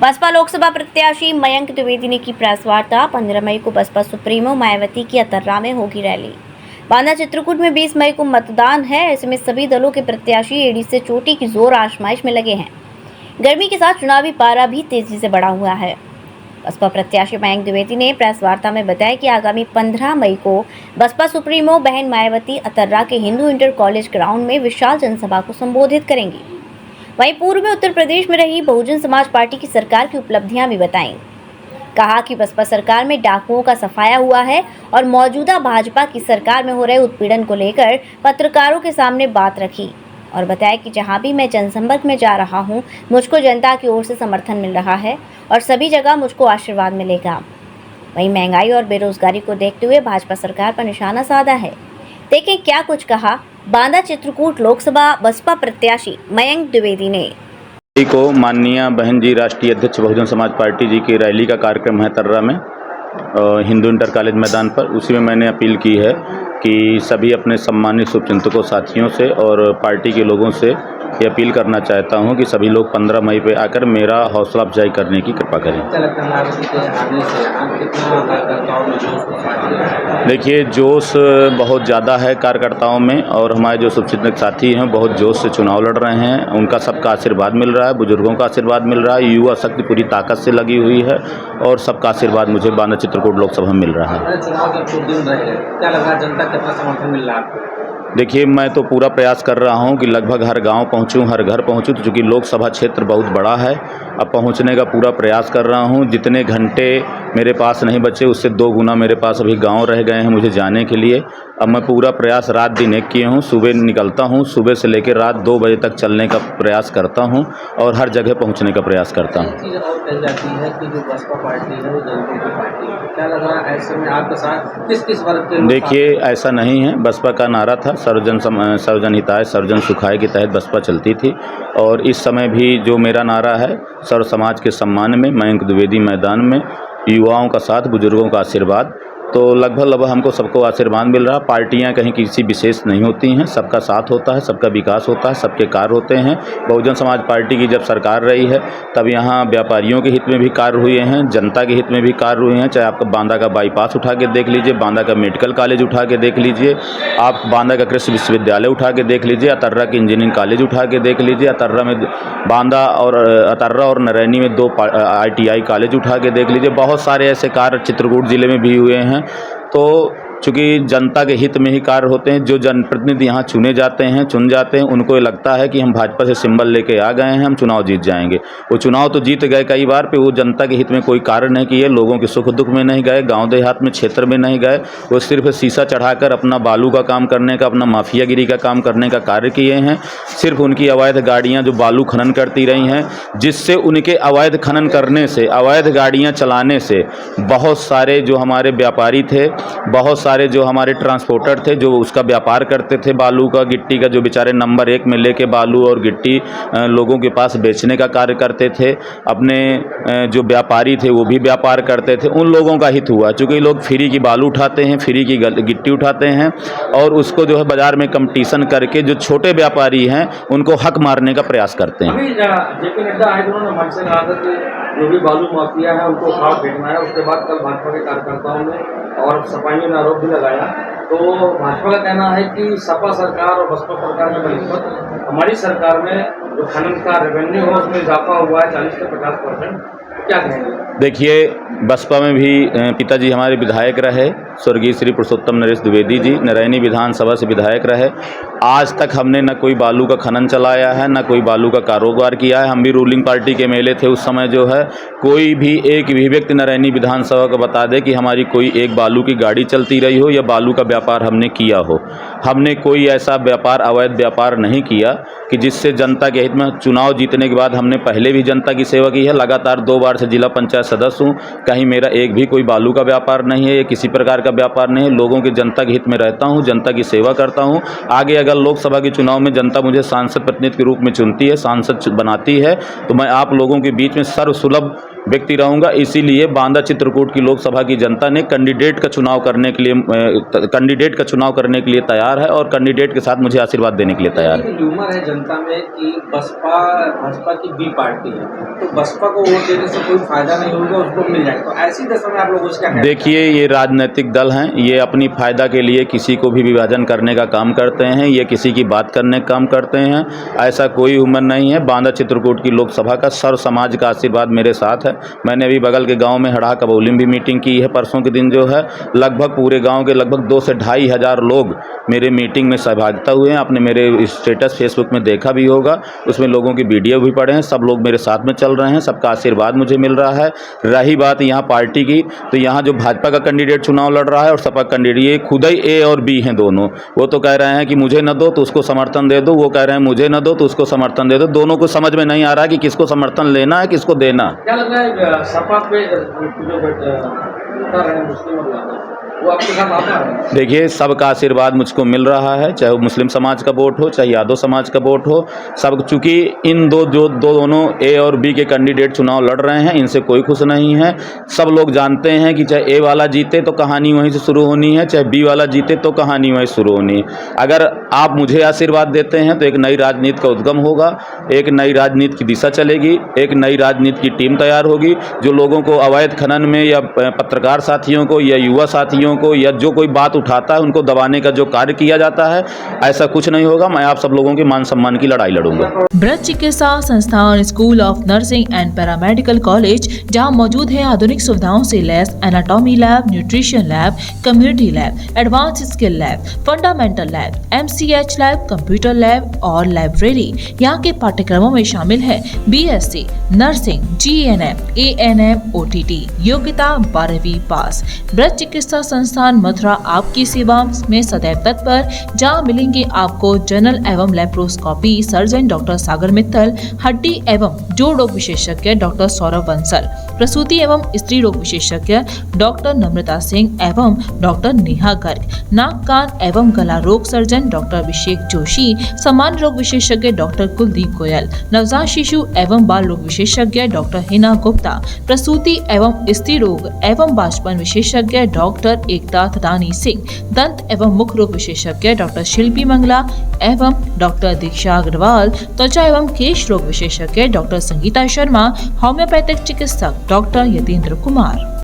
बसपा लोकसभा प्रत्याशी मयंक द्विवेदी की प्रेस वार्ता। 15 मई को बसपा सुप्रीमो मायावती की अतर्रा में होगी रैली। बांदा चित्रकूट में 20 मई को मतदान है। ऐसे में सभी दलों के प्रत्याशी एड़ी से चोटी की जोर आजमाइश में लगे हैं। गर्मी के साथ चुनावी पारा भी तेजी से बढ़ा हुआ है। बसपा प्रत्याशी मयंक द्विवेदी ने प्रेस वार्ता में बताया कि आगामी 15 मई को बसपा सुप्रीमो बहन मायावती अतर्रा के हिंदू इंटर कॉलेज ग्राउंड में विशाल जनसभा को संबोधित करेंगी। वहीं पूर्व में उत्तर प्रदेश में रही बहुजन समाज पार्टी की सरकार की उपलब्धियां भी बताईं। कहा कि बसपा सरकार में डाकुओं का सफाया हुआ है और मौजूदा भाजपा की सरकार में हो रहे उत्पीड़न को लेकर पत्रकारों के सामने बात रखी और बताया कि जहां भी मैं जनसंपर्क में जा रहा हूं, मुझको जनता की ओर से समर्थन मिल रहा है और सभी जगह मुझको आशीर्वाद मिलेगा। वहीं महंगाई और बेरोजगारी को देखते हुए भाजपा सरकार पर निशाना साधा है। देखें क्या कुछ कहा बांदा चित्रकूट लोकसभा बसपा प्रत्याशी मयंक द्विवेदी ने। को माननीय बहन जी राष्ट्रीय अध्यक्ष बहुजन समाज पार्टी जी की रैली का कार्यक्रम है तर्रा में हिंदू इंटर कॉलेज मैदान पर। उसी में मैंने अपील की है कि सभी अपने सम्मानित शुभचिंतकों साथियों से और पार्टी के लोगों से ये अपील करना चाहता हूं कि सभी लोग 15 मई पे आकर मेरा हौसला अफजाई करने की कृपा करें। देखिए, जोश बहुत ज़्यादा है कार्यकर्ताओं में और हमारे जो शुभचिंतक साथी हैं बहुत जोश से चुनाव लड़ रहे हैं। उनका सबका आशीर्वाद मिल रहा है, बुजुर्गों का आशीर्वाद मिल रहा है, युवा शक्ति पूरी ताकत से लगी हुई है और सबका आशीर्वाद मुझे बांदा चित्रकूट लोकसभा में मिल रहा है। चुनाव के कुछ दिन रहे, क्या लगा जनता कितना समर्थन मिल रहा है आपको? देखिए, मैं तो पूरा प्रयास कर रहा हूं कि लगभग हर गांव पहुंचूं, हर घर पहुंचूं। तो चूँकि लोकसभा क्षेत्र बहुत बड़ा है, अब पहुंचने का पूरा प्रयास कर रहा हूं। जितने घंटे मेरे पास नहीं बचे उससे 2 गुना मेरे पास अभी गांव रह गए हैं मुझे जाने के लिए। अब मैं पूरा प्रयास रात दिन एक किए हूँ। सुबह निकलता हूँ, सुबह से लेकर रात 2 बजे तक चलने का प्रयास करता हूँ और हर जगह पहुँचने का प्रयास करता हूँ। चीज़ और कही जाती है कि जो बसपा पार्टी है वो दलितों की पार्टी है, क्या लग रहा है ऐसे में आपके साथ किस वर्ग के? देखिए, ऐसा नहीं है। बसपा का नारा था सर्वजन हिताय सर्वजन सुखाय के तहत बसपा चलती थी और इस समय भी जो मेरा नारा है सर्व समाज के सम्मान में मयंक द्विवेदी मैदान में, युवाओं का साथ, बुजुर्गों का आशीर्वाद। तो लगभग हमको सबको आशीर्वाद मिल रहा। पार्टियां कहीं किसी विशेष नहीं होती हैं, सबका साथ होता है, सबका विकास होता है, सबके कार्य होते हैं। बहुजन समाज पार्टी की जब सरकार रही है तब यहाँ व्यापारियों के हित में भी कार्य हुए हैं, जनता के हित में भी कार्य हुए हैं। चाहे आपका बांदा का बाईपास उठा के देख लीजिए, बांदा का मेडिकल कॉलेज उठा के देख लीजिए, आप बांदा का कृषि विश्वविद्यालय उठा के देख लीजिए, अतर्रा की इंजीनियरिंग कॉलेज उठा के देख लीजिए, अतर्रा और नरैनी में 2 ITI कॉलेज उठा के देख लीजिए। बहुत सारे ऐसे कार्य चित्रकूट जिले में भी हुए हैं। तो चूँकि जनता के हित में ही कार्य होते हैं, जो जनप्रतिनिधि यहाँ चुन जाते हैं, उनको ये लगता है कि हम भाजपा से सिंबल लेके आ गए हैं, हम चुनाव जीत जाएंगे। वो चुनाव तो जीत गए कई बार पे, वो जनता के हित में कोई कार्य नहीं किए, लोगों के सुख दुख में नहीं गए, गांव देहात में क्षेत्र में नहीं गए। वो सिर्फ शीशा चढ़ाकर अपना बालू का काम करने का, अपना माफियागिरी का काम करने का कार्य किए हैं। सिर्फ उनकी अवैध गाड़ियाँ जो बालू खनन करती रही हैं, जिससे उनके अवैध खनन करने से, अवैध गाड़ियाँ चलाने से बहुत सारे जो हमारे व्यापारी थे, बहुत सारे जो हमारे ट्रांसपोर्टर थे जो उसका व्यापार करते थे बालू का, गिट्टी का, जो बेचारे नंबर 1 में लेके बालू और गिट्टी लोगों के पास बेचने का कार्य करते थे, अपने जो व्यापारी थे वो भी व्यापार करते थे, उन लोगों का हित हुआ। चूँकि लोग फ्री की बालू उठाते हैं, फ्री की गिट्टी उठाते हैं और उसको जो है बाज़ार में कंपटीशन करके जो छोटे व्यापारी हैं उनको हक मारने का प्रयास करते हैं। अभी जेपी नड्डा आए, उन्होंने मंच से कहा था कि जो भी बालू माफिया है उनको खाद फेंकना है। उसके बाद कल भाजपा के कार्यकर्ताओं ने और सपाइयों ने आरोप भी लगाया। तो भाजपा का कहना है कि सपा सरकार और बसपा सरकार में बनिस्पत हमारी सरकार में जो खनन का रेवेन्यू है उसमें इजाफा हुआ है 40 से 50%। क्या कहेंगे? देखिए, बसपा में भी पिताजी हमारे विधायक रहे, स्वर्गीय श्री पुरुषोत्तम नरेश द्विवेदी जी नरैनी विधानसभा से विधायक रहे। आज तक हमने न कोई बालू का खनन चलाया है, न कोई बालू का कारोबार किया है। हम भी रूलिंग पार्टी के मेले थे उस समय। जो है कोई भी एक भी व्यक्ति नरैनी विधानसभा को बता दे कि हमारी कोई एक बालू की गाड़ी चलती रही हो या बालू का व्यापार हमने किया हो। हमने कोई ऐसा व्यापार, अवैध व्यापार नहीं किया कि जिससे जनता के हित में। चुनाव जीतने के बाद हमने पहले भी जनता की सेवा की है, लगातार 2 बार से जिला पंचायत सदस्य हूँ। कहीं मेरा एक भी कोई बालू का व्यापार नहीं है या किसी प्रकार का व्यापार नहीं है। लोगों के, जनता के हित में रहता हूँ, जनता की सेवा करता हूँ। आगे अगर लोकसभा के चुनाव में जनता मुझे सांसद प्रतिनिधि के रूप में चुनती है, सांसद बनाती है, तो मैं आप लोगों के बीच में सर्वसुलभ व्यक्ति रहूँगा। इसीलिए बांदा चित्रकूट की लोकसभा की जनता ने कैंडिडेट का चुनाव करने के लिए तैयार है और कैंडिडेट के साथ मुझे आशीर्वाद देने के लिए तैयार है। र्यूमर है जनता में कि भाजपा की बी पार्टी है, तो बसपा को वोट देने से कोई फायदा नहीं होगा, उसको मिल जाएगा, तो ऐसी दशा में आप लोग उसका क्या? देखिए, ये राजनीतिक दल हैं, ये अपनी फायदा के लिए किसी को भी विभाजन करने का काम करते हैं, ये किसी की बात करने का काम करते हैं। ऐसा कोई उम्र नहीं है। बांदा चित्रकूट की लोकसभा का सर्व समाज का आशीर्वाद मेरे साथ है। मैंने अभी बगल के गांव में हड़ा कबौली में भी मीटिंग की है परसों के दिन, जो है लगभग पूरे गांव के लगभग 2 से 2,500 लोग मेरे मीटिंग में सहभागिता हुए हैं। आपने मेरे स्टेटस फेसबुक में देखा भी होगा, उसमें लोगों की वीडियो भी पड़े हैं। सब लोग मेरे साथ में चल रहे हैं, सबका आशीर्वाद मुझे मिल रहा है। रही बात यहाँ पार्टी की, तो यहाँ जो भाजपा का कैंडिडेट चुनाव लड़ रहा है और सपा कैंडिडेट, ये खुद ही ए और बी हैं दोनों। वो तो कह रहे हैं कि मुझे न दो तो उसको समर्थन दे दो, वो कह रहे हैं मुझे न दो तो उसको समर्थन दे दो। दोनों को समझ में नहीं आ रहा है कि किसको समर्थन लेना है, किसको देना। क्या लग रहा है सपा पे जो बता रहे हैं मुस्लिम वो आपके साथ आता है? देखिए, सबका आशीर्वाद मुझको मिल रहा है, चाहे वो मुस्लिम समाज का वोट हो, चाहे यादव समाज का वोट हो। सब, चूँकि इन दोनों ए और बी के कैंडिडेट चुनाव लड़ रहे हैं, इनसे कोई खुश नहीं है। सब लोग जानते हैं कि चाहे ए वाला जीते तो कहानी वहीं से शुरू होनी है, चाहे बी वाला जीते तो कहानी वहीं शुरू होनी है। अगर आप मुझे आशीर्वाद देते हैं तो एक नई राजनीति का उद्गम होगा, एक नई राजनीति की दिशा चलेगी, एक नई राजनीति की टीम तैयार होगी, जो लोगों को अवैध खनन में या पत्रकार साथियों को या युवा साथियों को या जो कोई बात उठाता है उनको दबाने का जो कार्य किया जाता है, ऐसा कुछ नहीं होगा। मैं आप सब लोगों के मान सम्मान की लड़ाई लड़ूंगा। ब्रज चिकित्सा संस्थान school of nursing and paramedical college, जहां मौजूद है आधुनिक सुविधाओं से लैस anatomy lab, nutrition lab, community lab, advance skill lab, fundamental lab, MCH lab, computer lab और लाइब्रेरी। यहाँ के पाठ्यक्रमों में शामिल है BSc nursing, GNM, ANM, OTT, योग्यता 12वीं पास। ब्रज चिकित्सा संस्थान मथुरा आपकी सेवा में सदैव तत्पर, जहाँ मिलेंगे आपको जनरल एवं लेप्रोस्कोपी सर्जन डॉक्टर सागर मित्तल, हड्डी एवं जोड़ रोग विशेषज्ञ डॉक्टर सौरभ बंसल, प्रसूति एवं स्त्री रोग विशेषज्ञ डॉक्टर नम्रता सिंह एवं डॉक्टर नेहा गर्ग, नाक कान एवं गला रोग सर्जन डॉक्टर अभिषेक जोशी, सामान्य रोग विशेषज्ञ डॉक्टर कुलदीप गोयल, नवजात शिशु एवं बाल रोग विशेषज्ञ डॉक्टर हिना गुप्ता, प्रसूति एवं स्त्री रोग एवं बाष्पन विशेषज्ञ डॉक्टर एकता थदानी सिंह, दंत एवं मुख रोग विशेषज्ञ डॉक्टर शिल्पी मंगला एवं डॉक्टर दीक्षा अग्रवाल, त्वचा एवं केश रोग विशेषज्ञ डॉक्टर संगीता शर्मा, होम्योपैथिक चिकित्सक डॉक्टर यतीन्द्र कुमार।